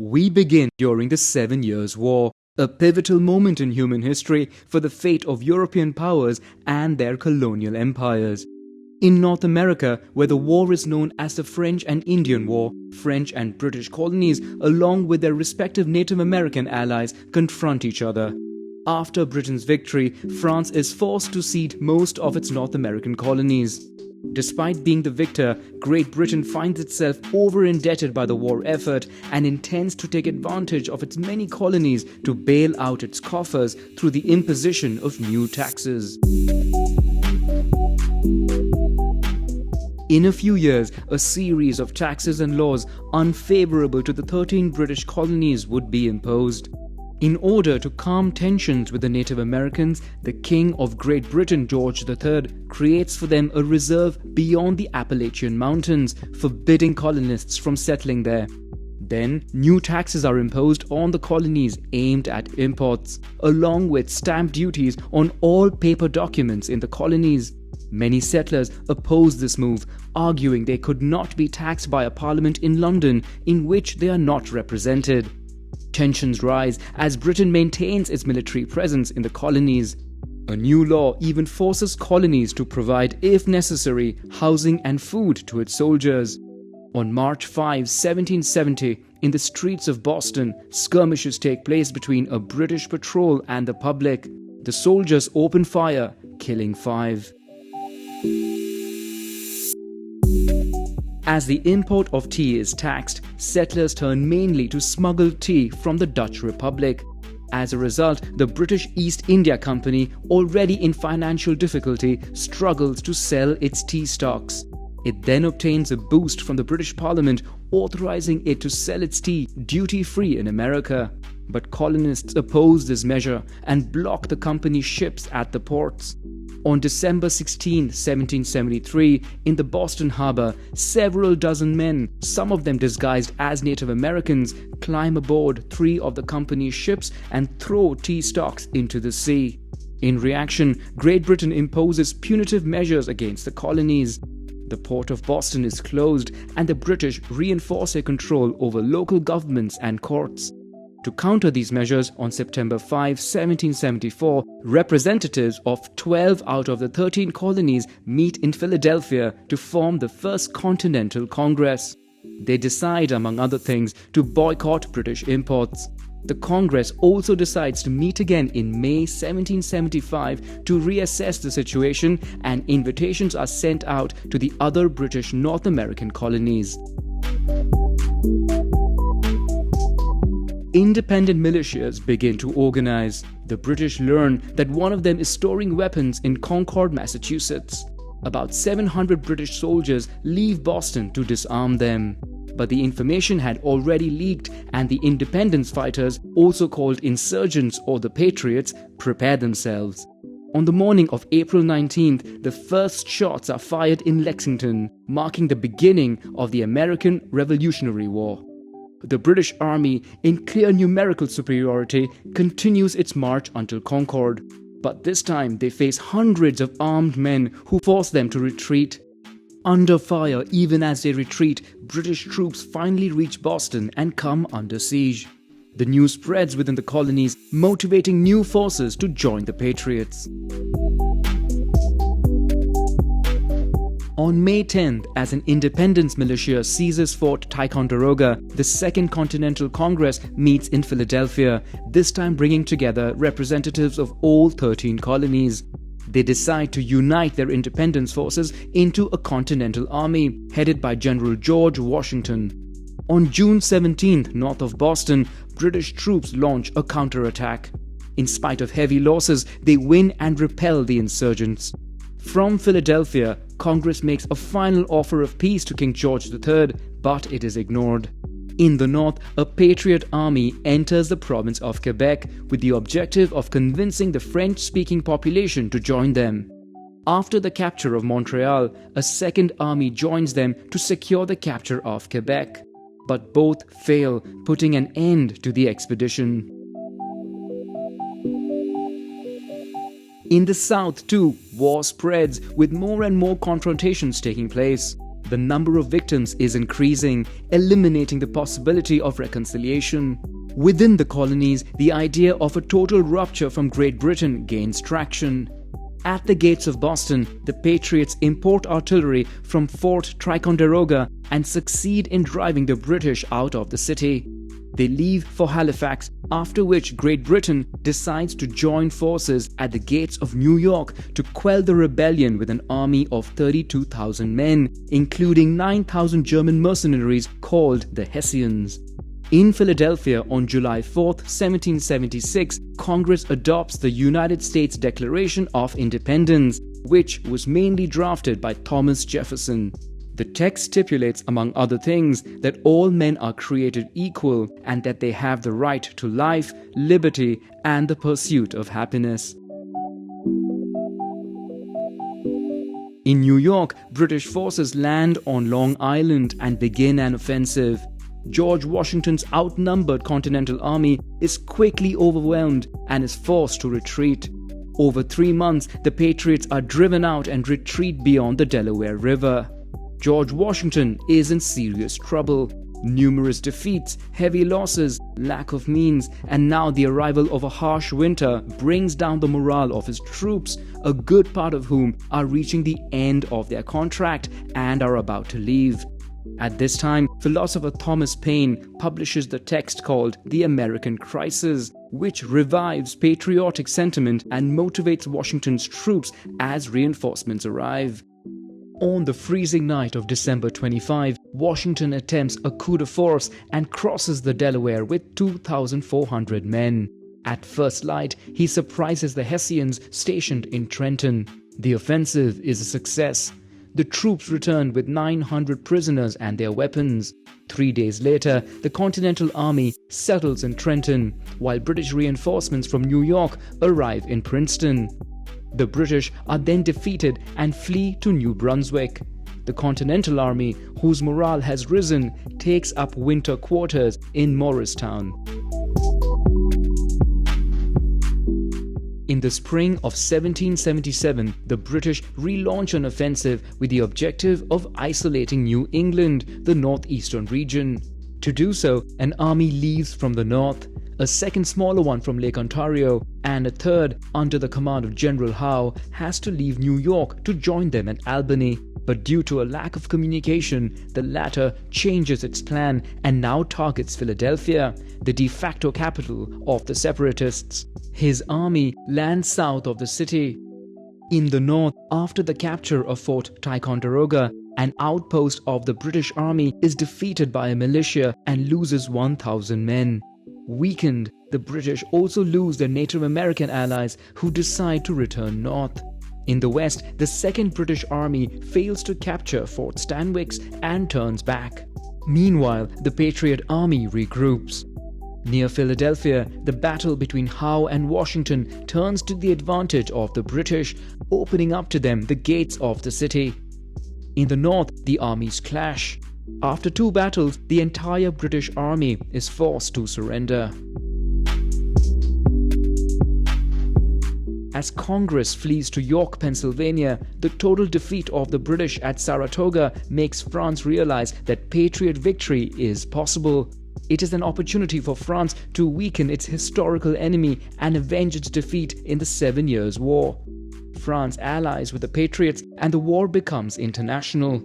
We begin during the 7 Years' War, a pivotal moment in human history for the fate of European powers and their colonial empires. In North America, where the war is known as the French and Indian War, French and British colonies, along with their respective Native American allies, confront each other. After Britain's victory, France is forced to cede most of its North American colonies. Despite being the victor, Great Britain finds itself over-indebted by the war effort and intends to take advantage of its many colonies to bail out its coffers through the imposition of new taxes. In a few years, a series of taxes and laws unfavorable to the 13 British colonies would be imposed. In order to calm tensions with the Native Americans, the King of Great Britain, George III, creates for them a reserve beyond the Appalachian Mountains, forbidding colonists from settling there. Then, new taxes are imposed on the colonies aimed at imports, along with stamp duties on all paper documents in the colonies. Many settlers oppose this move, arguing they could not be taxed by a parliament in London in which they are not represented. Tensions rise as Britain maintains its military presence in the colonies. A new law even forces colonies to provide, if necessary, housing and food to its soldiers. On March 5, 1770, in the streets of Boston, skirmishes take place between a British patrol and the public. The soldiers open fire, killing 5. As the import of tea is taxed, settlers turn mainly to smuggled tea from the Dutch Republic. As a result, the British East India Company, already in financial difficulty, struggles to sell its tea stocks. It then obtains a boost from the British Parliament, authorizing it to sell its tea duty-free in America. But colonists oppose this measure and block the company's ships at the ports. On December 16, 1773, in the Boston harbor, several dozen men, some of them disguised as Native Americans, climb aboard 3 of the company's ships and throw tea stocks into the sea. In reaction, Great Britain imposes punitive measures against the colonies. The port of Boston is closed, and the British reinforce their control over local governments and courts. To counter these measures, on September 5, 1774, representatives of 12 out of the 13 colonies meet in Philadelphia to form the First Continental Congress. They decide, among other things, to boycott British imports. The Congress also decides to meet again in May 1775 to reassess the situation, and invitations are sent out to the other British North American colonies. Independent militias begin to organize. The British learn that one of them is storing weapons in Concord, Massachusetts. About 700 British soldiers leave Boston to disarm them. But the information had already leaked, and the independence fighters, also called insurgents or the Patriots, prepare themselves. On the morning of April 19th, the first shots are fired in Lexington, marking the beginning of the American Revolutionary War. The British Army, in clear numerical superiority, continues its march until Concord. But this time they face hundreds of armed men who force them to retreat. Under fire even as they retreat, British troops finally reach Boston and come under siege. The news spreads within the colonies, motivating new forces to join the Patriots. On May 10th, as an independence militia seizes Fort Ticonderoga, the Second Continental Congress meets in Philadelphia, this time bringing together representatives of all 13 colonies. They decide to unite their independence forces into a Continental Army, headed by General George Washington. On June 17th, north of Boston, British troops launch a counterattack. In spite of heavy losses, they win and repel the insurgents. From Philadelphia, Congress makes a final offer of peace to King George III, but it is ignored. In the north, a patriot army enters the province of Quebec with the objective of convincing the French-speaking population to join them. After the capture of Montreal, a second army joins them to secure the capture of Quebec. But both fail, putting an end to the expedition. In the south too, war spreads, with more and more confrontations taking place. The number of victims is increasing, eliminating the possibility of reconciliation. Within the colonies, the idea of a total rupture from Great Britain gains traction. At the gates of Boston, the Patriots import artillery from Fort Ticonderoga and succeed in driving the British out of the city. They leave for Halifax, after which Great Britain decides to join forces at the gates of New York to quell the rebellion with an army of 32,000 men, including 9,000 German mercenaries called the Hessians. In Philadelphia on July 4, 1776, Congress adopts the United States Declaration of Independence, which was mainly drafted by Thomas Jefferson. The text stipulates, among other things, that all men are created equal and that they have the right to life, liberty, and the pursuit of happiness. In New York, British forces land on Long Island and begin an offensive. George Washington's outnumbered Continental Army is quickly overwhelmed and is forced to retreat. Over 3 months, the Patriots are driven out and retreat beyond the Delaware River. George Washington is in serious trouble. Numerous defeats, heavy losses, lack of means, and now the arrival of a harsh winter brings down the morale of his troops, a good part of whom are reaching the end of their contract and are about to leave. At this time, philosopher Thomas Paine publishes the text called The American Crisis, which revives patriotic sentiment and motivates Washington's troops as reinforcements arrive. On the freezing night of December 25, Washington attempts a coup de force and crosses the Delaware with 2,400 men. At first light, he surprises the Hessians stationed in Trenton. The offensive is a success. The troops return with 900 prisoners and their weapons. 3 days later, the Continental Army settles in Trenton, while British reinforcements from New York arrive in Princeton. The British are then defeated and flee to New Brunswick. The Continental Army, whose morale has risen, takes up winter quarters in Morristown. In the spring of 1777, the British relaunch an offensive with the objective of isolating New England, the northeastern region. To do so, an army leaves from the north, a second smaller one from Lake Ontario, and a third, under the command of General Howe, has to leave New York to join them at Albany. But due to a lack of communication, the latter changes its plan and now targets Philadelphia, the de facto capital of the separatists. His army lands south of the city. In the north, after the capture of Fort Ticonderoga, an outpost of the British Army is defeated by a militia and loses 1,000 men. Weakened, the British also lose their Native American allies who decide to return north. In the west, the Second British Army fails to capture Fort Stanwix and turns back. Meanwhile, the Patriot Army regroups. Near Philadelphia, the battle between Howe and Washington turns to the advantage of the British, opening up to them the gates of the city. In the north, the armies clash. After 2 battles, the entire British army is forced to surrender. As Congress flees to York, Pennsylvania, the total defeat of the British at Saratoga makes France realize that Patriot victory is possible. It is an opportunity for France to weaken its historical enemy and avenge its defeat in the 7 Years' War. France allies with the Patriots and the war becomes international.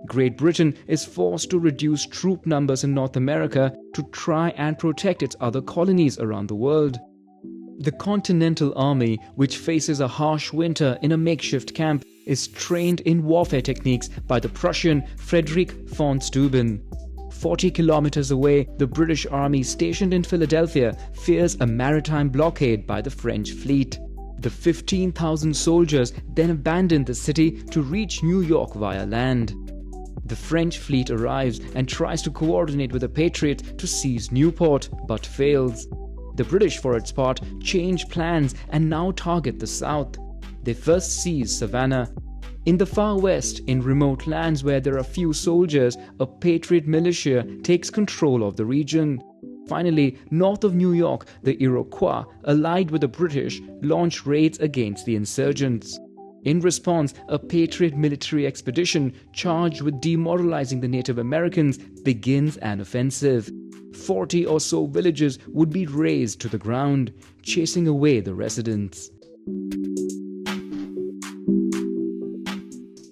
Great Britain is forced to reduce troop numbers in North America to try and protect its other colonies around the world. The Continental Army, which faces a harsh winter in a makeshift camp, is trained in warfare techniques by the Prussian Friedrich von Steuben. 40 kilometers away, the British Army stationed in Philadelphia fears a maritime blockade by the French fleet. The 15,000 soldiers then abandon the city to reach New York via land. The French fleet arrives and tries to coordinate with the Patriots to seize Newport, but fails. The British, for its part, change plans and now target the south. They first seize Savannah. In the far west, in remote lands where there are few soldiers, a Patriot militia takes control of the region. Finally, north of New York, the Iroquois, allied with the British, launch raids against the insurgents. In response, a Patriot military expedition charged with demoralizing the Native Americans begins an offensive. 40 or so villages would be razed to the ground, chasing away the residents.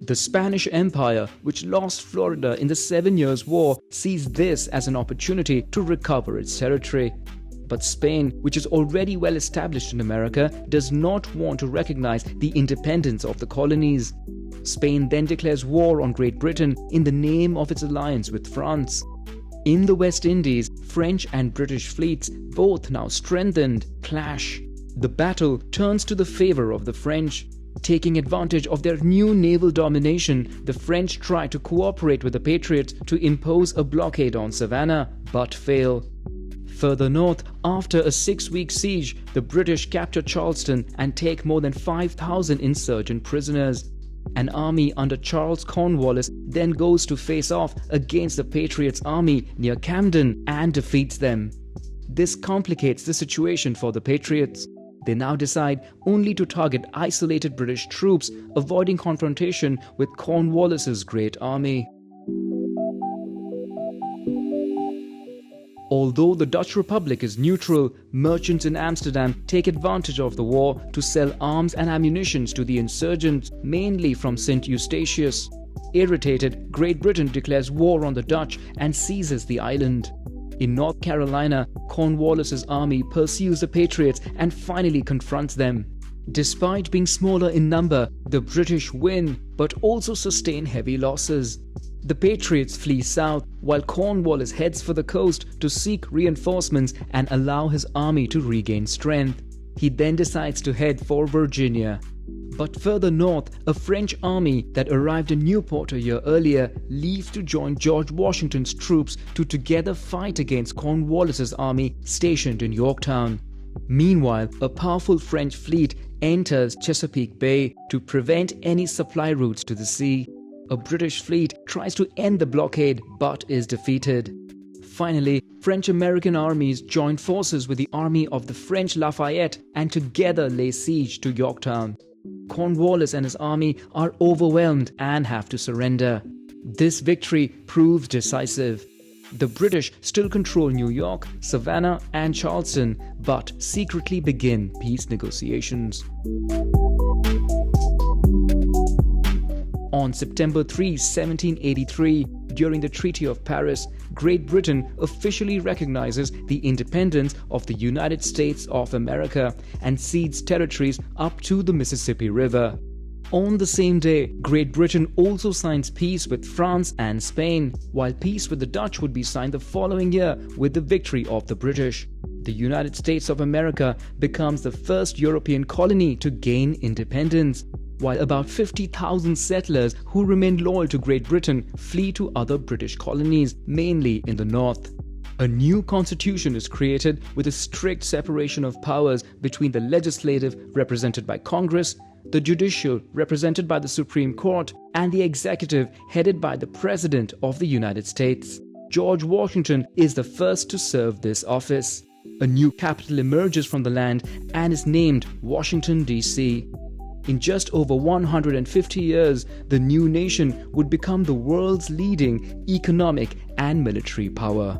The Spanish Empire, which lost Florida in the 7 Years' War, sees this as an opportunity to recover its territory. But Spain, which is already well established in America, does not want to recognize the independence of the colonies. Spain then declares war on Great Britain in the name of its alliance with France. In the West Indies, French and British fleets, both now strengthened, clash. The battle turns to the favor of the French. Taking advantage of their new naval domination, the French try to cooperate with the Patriots to impose a blockade on Savannah, but fail. Further north, after a 6-week siege, the British capture Charleston and take more than 5,000 insurgent prisoners. An army under Charles Cornwallis then goes to face off against the Patriots' army near Camden and defeats them. This complicates the situation for the Patriots. They now decide only to target isolated British troops, avoiding confrontation with Cornwallis's great army. Although the Dutch Republic is neutral, merchants in Amsterdam take advantage of the war to sell arms and ammunition to the insurgents, mainly from St. Eustatius. Irritated, Great Britain declares war on the Dutch and seizes the island. In North Carolina, Cornwallis's army pursues the Patriots and finally confronts them. Despite being smaller in number, the British win, but also sustain heavy losses. The Patriots flee south, while Cornwallis heads for the coast to seek reinforcements and allow his army to regain strength. He then decides to head for Virginia. But further north, a French army that arrived in Newport a year earlier leaves to join George Washington's troops to together fight against Cornwallis's army stationed in Yorktown. Meanwhile, a powerful French fleet enters Chesapeake Bay to prevent any supply routes to the sea. A British fleet tries to end the blockade but is defeated. Finally, French-American armies join forces with the army of the French Lafayette and together lay siege to Yorktown. Cornwallis and his army are overwhelmed and have to surrender. This victory proves decisive. The British still control New York, Savannah, and Charleston, but secretly begin peace negotiations. On September 3, 1783, during the Treaty of Paris, Great Britain officially recognizes the independence of the United States of America and cedes territories up to the Mississippi River. On the same day, Great Britain also signs peace with France and Spain, while peace with the Dutch would be signed the following year with the victory of the British. The United States of America becomes the first European colony to gain independence, while about 50,000 settlers who remained loyal to Great Britain flee to other British colonies, mainly in the north. A new constitution is created with a strict separation of powers between the legislative, represented by Congress, the judicial, represented by the Supreme Court, and the executive, headed by the President of the United States. George Washington is the first to serve this office. A new capital emerges from the land and is named Washington, D.C. In just over 150 years, the new nation would become the world's leading economic and military power.